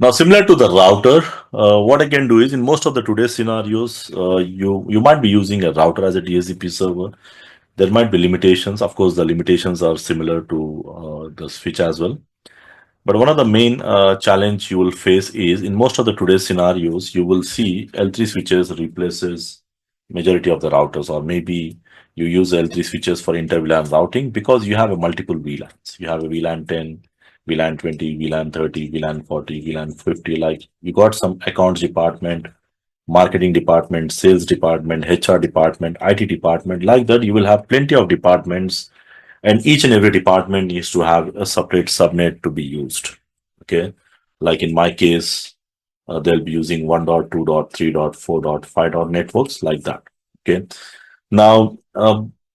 Now, similar to the router, what I can do is in most of the today's scenarios, you might be using a router as a DHCP server. There might be limitations. Of course, the limitations are similar to the switch as well. But one of the main challenge you will face is in most of the today's scenarios, you will see L3 switches replaces majority of the routers, or maybe you use L3 switches for inter-VLAN routing because you have a multiple VLANs. You have a VLAN 10, VLAN 20, VLAN 30, VLAN 40, VLAN 50. Like you got some accounts department, marketing department, sales department, HR department, IT department. Like that, you will have plenty of departments, and each and every department needs to have a separate subnet to be used. Okay, like in my case, they'll be using 1.2.3.4.5 networks like that. Okay, now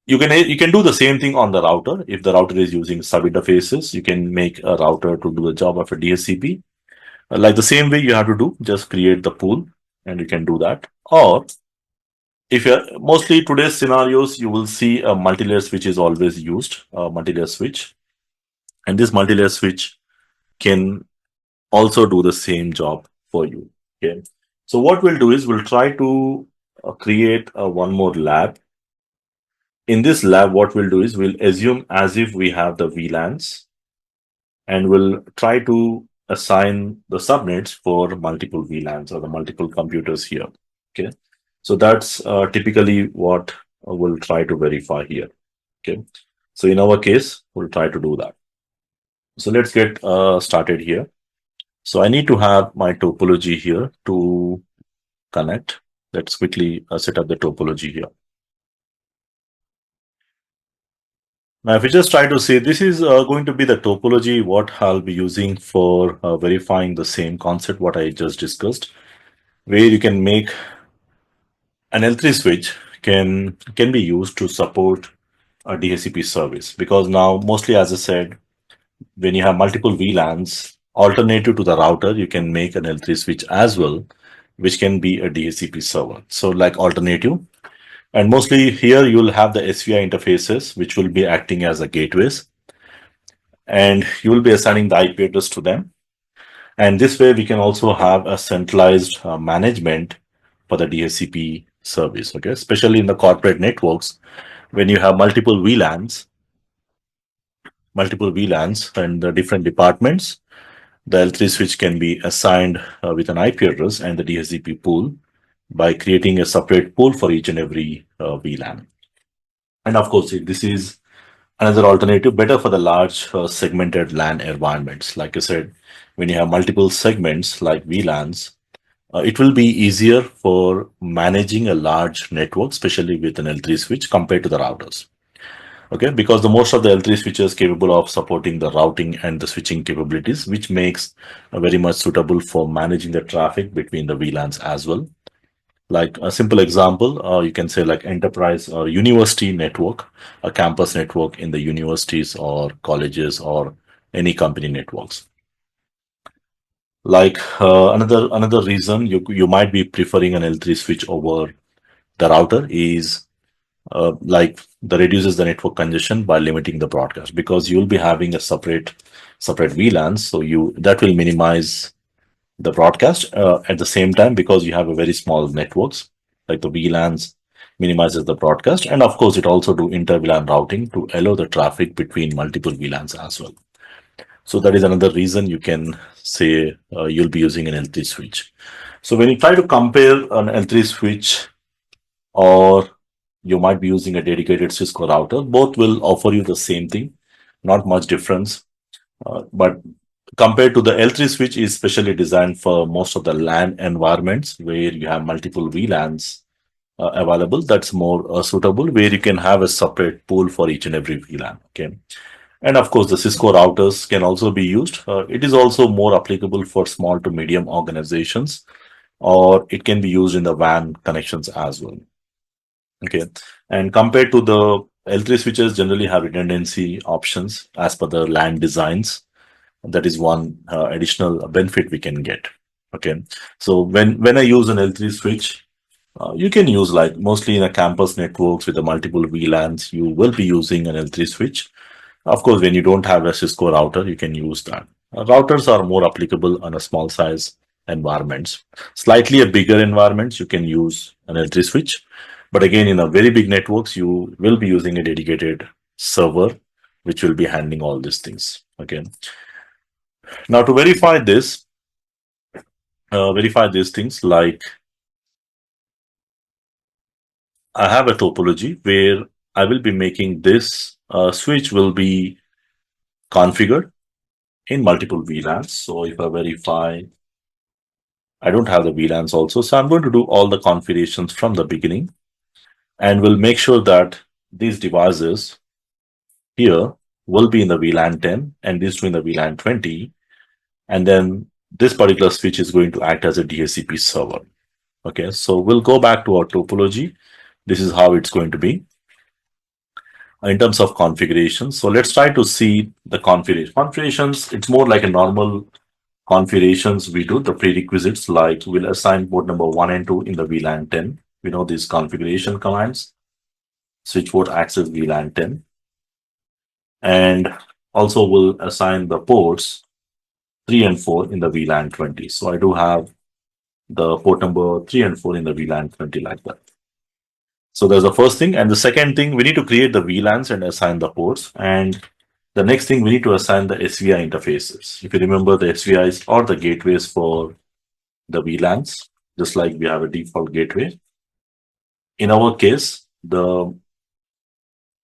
you can do the same thing on the router. If the router is using sub interfaces, you can make a router to do the job of a DHCP. Like the same way you have to do, just create the pool and you can do that. Or if you're mostly today's scenarios, you will see a multi-layer switch is always used, a multi-layer switch. And this multi-layer switch can also do the same job for you. Okay. So what we'll do is we'll try to create one more lab. In this lab, what we'll do is we'll assume as if we have the VLANs and we'll try to assign the subnets for multiple VLANs or the multiple computers here. Okay. So that's typically what we'll try to verify here. Okay. So in our case, we'll try to do that. So let's get started here. So I need to have my topology here to connect. Let's quickly set up the topology here. Now, if we just try to see, this is going to be the topology what I'll be using for verifying the same concept what I just discussed, where you can make an L3 switch can be used to support a DHCP service, because now mostly, as I said, when you have multiple VLANs, alternative to the router, you can make an L3 switch as well, which can be a DHCP server. So like alternative. And mostly here you'll have the SVI interfaces, which will be acting as a gateways. And you will be assigning the IP address to them. And this way we can also have a centralized management for the DHCP service, okay? Especially in the corporate networks, when you have multiple VLANs and the different departments, the L3 switch can be assigned with an IP address and the DHCP pool by creating a separate pool for each and every VLAN. And of course, this is another alternative, better for the large segmented LAN environments. Like I said, when you have multiple segments like VLANs, it will be easier for managing a large network, especially with an L3 switch compared to the routers. Okay, because the most of the L3 switches capable of supporting the routing and the switching capabilities, which makes very much suitable for managing the traffic between the VLANs as well. Like a simple example, you can say like enterprise or university network, a campus network in the universities or colleges or any company networks. Like another reason you might be preferring an L3 switch over the router is like that reduces the network congestion by limiting the broadcast, because you'll be having a separate VLANs, so that will minimize the broadcast at the same time, because you have a very small networks like the VLANs minimizes the broadcast, and of course it also do inter-VLAN routing to allow the traffic between multiple VLANs as well. So that is another reason you can say you'll be using an L3 switch. So when you try to compare an L3 switch or you might be using a dedicated Cisco router, both will offer you the same thing, not much difference. But compared to the L3 switch is specially designed for most of the LAN environments where you have multiple VLANs available. That's more suitable, where you can have a separate pool for each and every VLAN. Okay. And of course, the Cisco routers can also be used. It is also more applicable for small to medium organizations, or it can be used in the WAN connections as well. Okay. And compared to the L3 switches generally have redundancy options as per the LAN designs. That is one additional benefit we can get. Okay. So when I use an L3 switch, you can use like mostly in a campus networks with the multiple VLANs, you will be using an L3 switch. Of course, when you don't have a Cisco router, you can use that. Routers are more applicable on a small size environments. Slightly a bigger environments, you can use an L3 switch. But again, in a very big networks, you will be using a dedicated server, which will be handling all these things. Okay. Now to verify these things, like I have a topology where I will be making this switch will be configured in multiple VLANs. So if I verify, I don't have the VLANs also. So I'm going to do all the configurations from the beginning, and we'll make sure that these devices here will be in the VLAN 10 and these two in the VLAN 20. And then this particular switch is going to act as a DHCP server. Okay, so we'll go back to our topology. This is how it's going to be in terms of configuration. So let's try to see the configuration. Configurations, it's more like a normal configurations we do, the prerequisites, like we'll assign port number 1 and 2 in the VLAN 10. We know these configuration commands, switch port access VLAN 10. And also we'll assign the ports 3 and 4 in the VLAN 20. So I do have the port number 3 and 4 in the VLAN 20 like that. So there's the first thing. And the second thing, we need to create the VLANs and assign the ports. And the next thing, we need to assign the SVI interfaces. If you remember, the SVIs are the gateways for the VLANs, just like we have a default gateway. In our case, the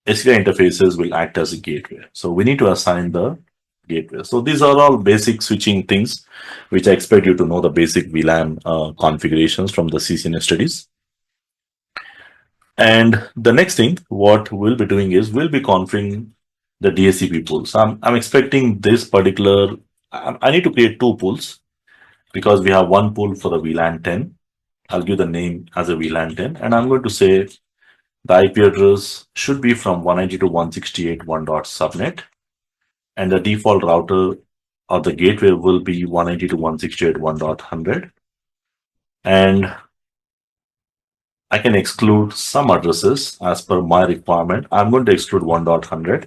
SVI interfaces will act as a gateway. So we need to assign the gateway. So these are all basic switching things, which I expect you to know the basic VLAN configurations from the CCNA studies. And the next thing, what we'll be doing is we'll be configuring the DHCP pool. So I'm expecting this particular, I need to create two pools because we have one pool for the VLAN 10. I'll give the name as a VLAN 10, and I'm going to say the IP address should be from 192.168.1.subnet, and the default router or the gateway will be 192.168.1.100. And I can exclude some addresses as per my requirement. I'm going to exclude 1.100.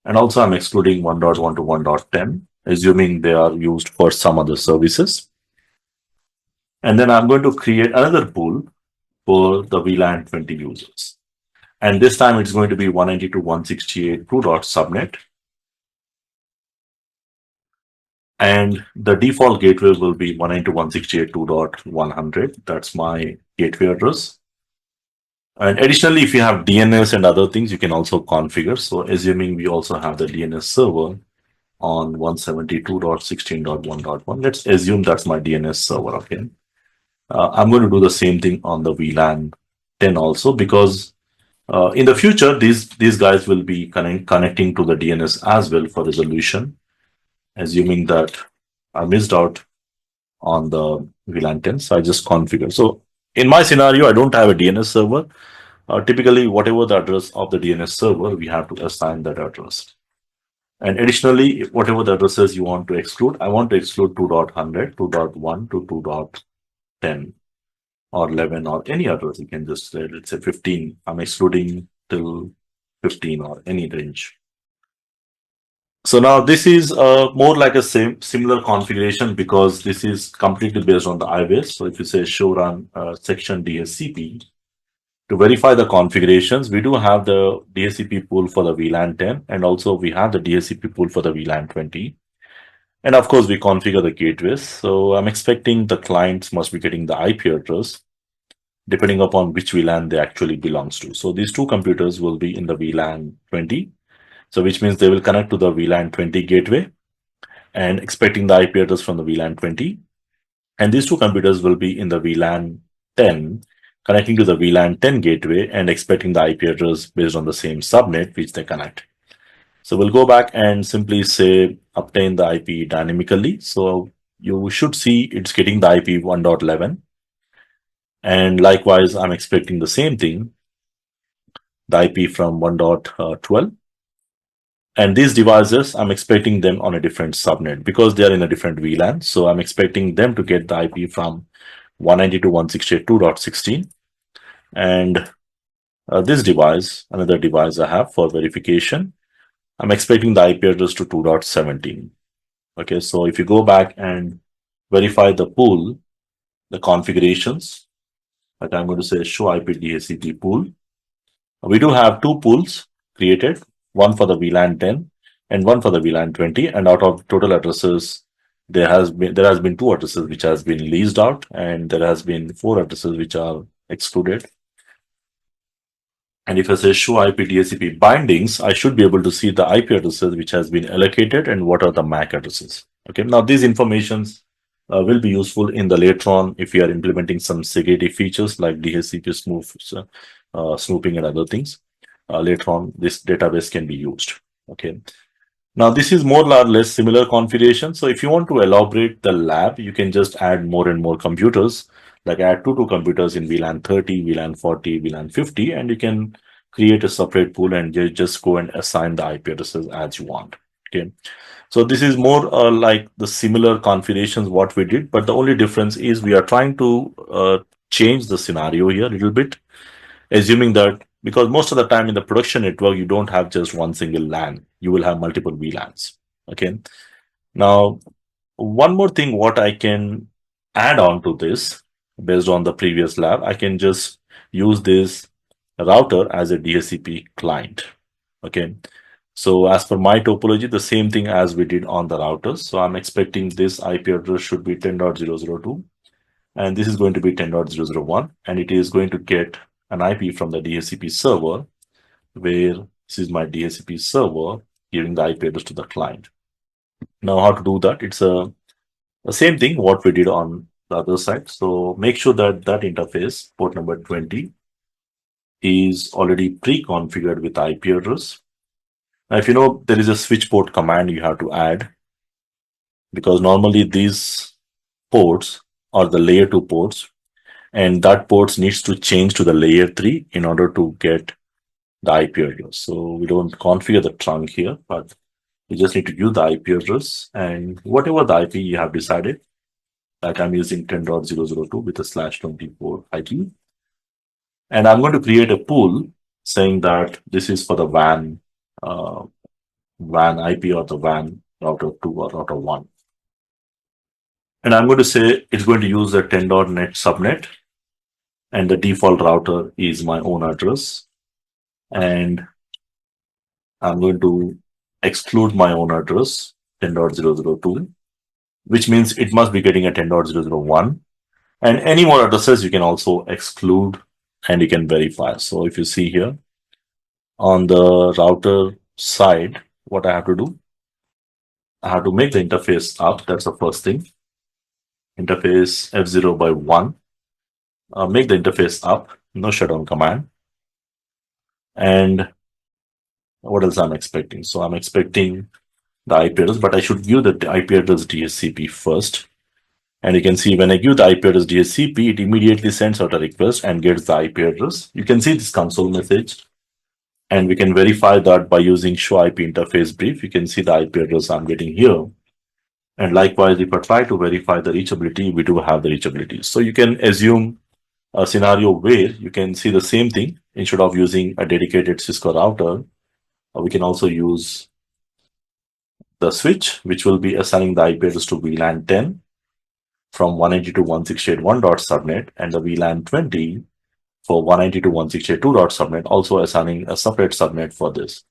And also I'm excluding 1.1 to 1.10, assuming they are used for some other services. And then I'm going to create another pool for the VLAN 20 users. And this time it's going to be 192.168.2.subnet. And the default gateway will be 192.168.2.100. That's my gateway address. And additionally, if you have DNS and other things, you can also configure. So assuming we also have the DNS server on 172.16.1.1, let's assume that's my DNS server. Okay. I'm going to do the same thing on the VLAN 10 also, because in the future, these guys will be connecting to the DNS as well for resolution, assuming that I missed out on the VLAN 10. So I just configure. So in my scenario, I don't have a DNS server. Typically, whatever the address of the DNS server, we have to assign that address. And additionally, whatever the addresses you want to exclude, I want to exclude 2.100, 2.1 to 2.10 or 11 or any address. You can just say, let's say 15. I'm excluding till 15 or any range. So now this is more like a similar configuration because this is completely based on the IBase. So if you say show run section DHCP, to verify the configurations, we do have the DHCP pool for the VLAN 10, and also we have the DHCP pool for the VLAN 20. And of course, we configure the gateways. So I'm expecting the clients must be getting the IP address depending upon which VLAN they actually belongs to. So these two computers will be in the VLAN 20. So which means they will connect to the VLAN 20 gateway and expecting the IP address from the VLAN 20. And these two computers will be in the VLAN 10, connecting to the VLAN 10 gateway and expecting the IP address based on the same subnet which they connect. So we'll go back and simply say obtain the IP dynamically. So you should see it's getting the IP 1.11. And likewise, I'm expecting the same thing, the IP from 1.12. And these devices, I'm expecting them on a different subnet because they are in a different VLAN. So I'm expecting them to get the IP from 192.168.2.16. And this device, another device I have for verification, I'm expecting the IP address to 2.17. Okay, so if you go back and verify the pool, the configurations, like I'm going to say show IP DHCP pool. We do have two pools created, one for the VLAN 10 and one for the VLAN 20. And out of total addresses, there has been two addresses which has been leased out, and there has been four addresses which are excluded. And if I say show IP DHCP bindings, I should be able to see the IP addresses which has been allocated and what are the MAC addresses. Okay, now these informations will be useful in the later on if you are implementing some security features like DHCP snooping and other things. Later on, this database can be used. Okay. Now this is more or less similar configuration. So if you want to elaborate the lab, you can just add more and more computers, like add two computers in VLAN 30, VLAN 40, VLAN 50, and you can create a separate pool and just go and assign the IP addresses as you want. Okay. So this is more like the similar configurations what we did, but the only difference is we are trying to change the scenario here a little bit, assuming that because most of the time in the production network, you don't have just one single LAN, you will have multiple VLANs. Okay. Now, one more thing, what I can add on to this based on the previous lab, I can just use this router as a DHCP client. Okay. So as per my topology, the same thing as we did on the routers. So I'm expecting this IP address should be 10.002, and this is going to be 10.001, and it is going to get an IP from the DHCP server, where this is my DHCP server giving the IP address to the client. Now, how to do that? It's the same thing what we did on the other side. So make sure that that interface, port number 20, is already pre-configured with IP address. Now, if you know, there is a switch port command you have to add, because normally these ports are the layer 2 ports, and that ports needs to change to the layer 3 in order to get the IP address. So we don't configure the trunk here, but you just need to use the IP address, and whatever the IP you have decided, like I'm using 10.002 with a /24 IP. And I'm going to create a pool saying that this is for the WAN IP or the WAN router 2 or router 1. And I'm going to say it's going to use the 10.net subnet, and the default router is my own address. And I'm going to exclude my own address, 10.002, which means it must be getting a 10.001. And any more addresses you can also exclude and you can verify. So if you see here on the router side, what I have to do, I have to make the interface up. That's the first thing. Interface F0 by 1. Make the interface up, no shutdown command. And what else I'm expecting? So I'm expecting the IP address, but I should give the IP address DHCP first. And you can see when I give the IP address DHCP, it immediately sends out a request and gets the IP address. You can see this console message, and we can verify that by using show IP interface brief. You can see the IP address I'm getting here. And likewise, if I try to verify the reachability, we do have the reachability. So you can assume a scenario where you can see the same thing. Instead of using a dedicated Cisco router, we can also use the switch, which will be assigning the IP address to VLAN 10 from 192.168.1.subnet, and the VLAN 20 for 192.168.2.subnet, also assigning a separate subnet for this.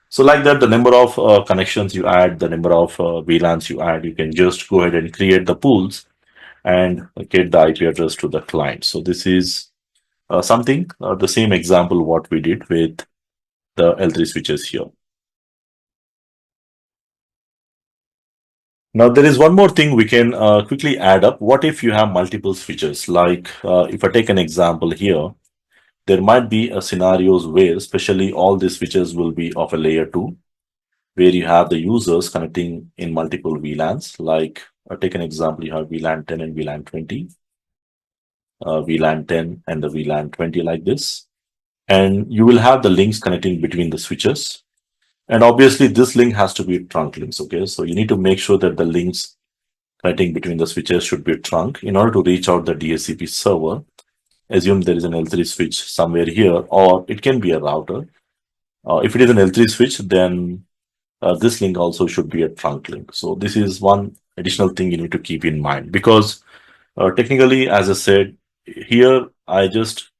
So like that, the number of connections you add, the number of VLANs you add, you can just go ahead and create the pools and get the IP address to the client. So this is something, the same example what we did with the L3 switches here. Now, there is one more thing we can quickly add up. What if you have multiple switches? Like if I take an example here, there might be scenarios where especially all these switches will be of a layer 2, where you have the users connecting in multiple VLANs. Like take an example, you have VLAN 10 and VLAN 20, VLAN 10 and the VLAN 20 like this. And you will have the links connecting between the switches. And obviously this link has to be trunk links. Okay, so you need to make sure that the links connecting between the switches should be trunk in order to reach out the DHCP server. Assume there is an L3 switch somewhere here, or it can be a router. If it is an L3 switch, then this link also should be a trunk link. So this is one additional thing you need to keep in mind, because technically, as I said, here I just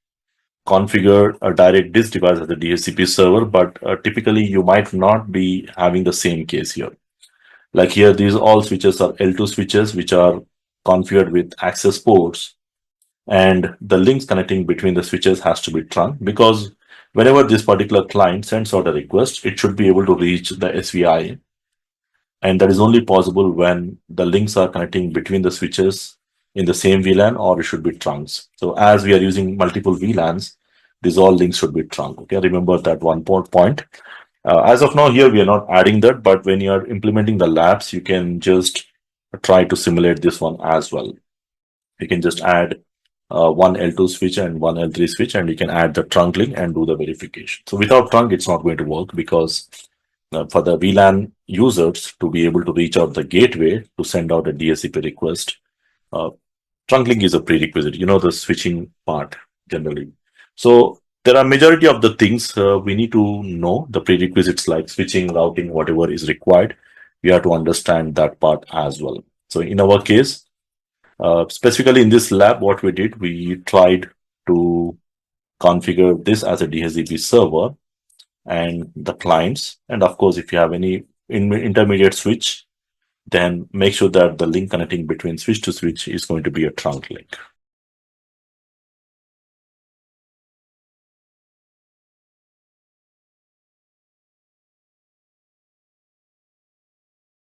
configure a direct disk device as a DHCP server, but typically you might not be having the same case here. Like here, these all switches are L2 switches, which are configured with access ports, and the links connecting between the switches has to be trunk, because whenever this particular client sends out a request, it should be able to reach the SVI, and that is only possible when the links are connecting between the switches in the same VLAN, or it should be trunks. So as we are using multiple VLANs, these all links should be trunk. Okay, remember that one point. As of now, here we are not adding that, but when you are implementing the labs, you can just try to simulate this one as well. You can just add one L2 switch and one L3 switch, and you can add the trunk link and do the verification. So without trunk, it's not going to work, because for the VLAN users to be able to reach out the gateway to send out a DHCP request, uh, trunk link is a prerequisite, the switching part generally. So there are majority of the things we need to know, the prerequisites like switching, routing, whatever is required. We have to understand that part as well. So in our case, specifically in this lab, what we did, we tried to configure this as a DHCP server and the clients. And of course, if you have any intermediate switch, then make sure that the link connecting between switch to switch is going to be a trunk link.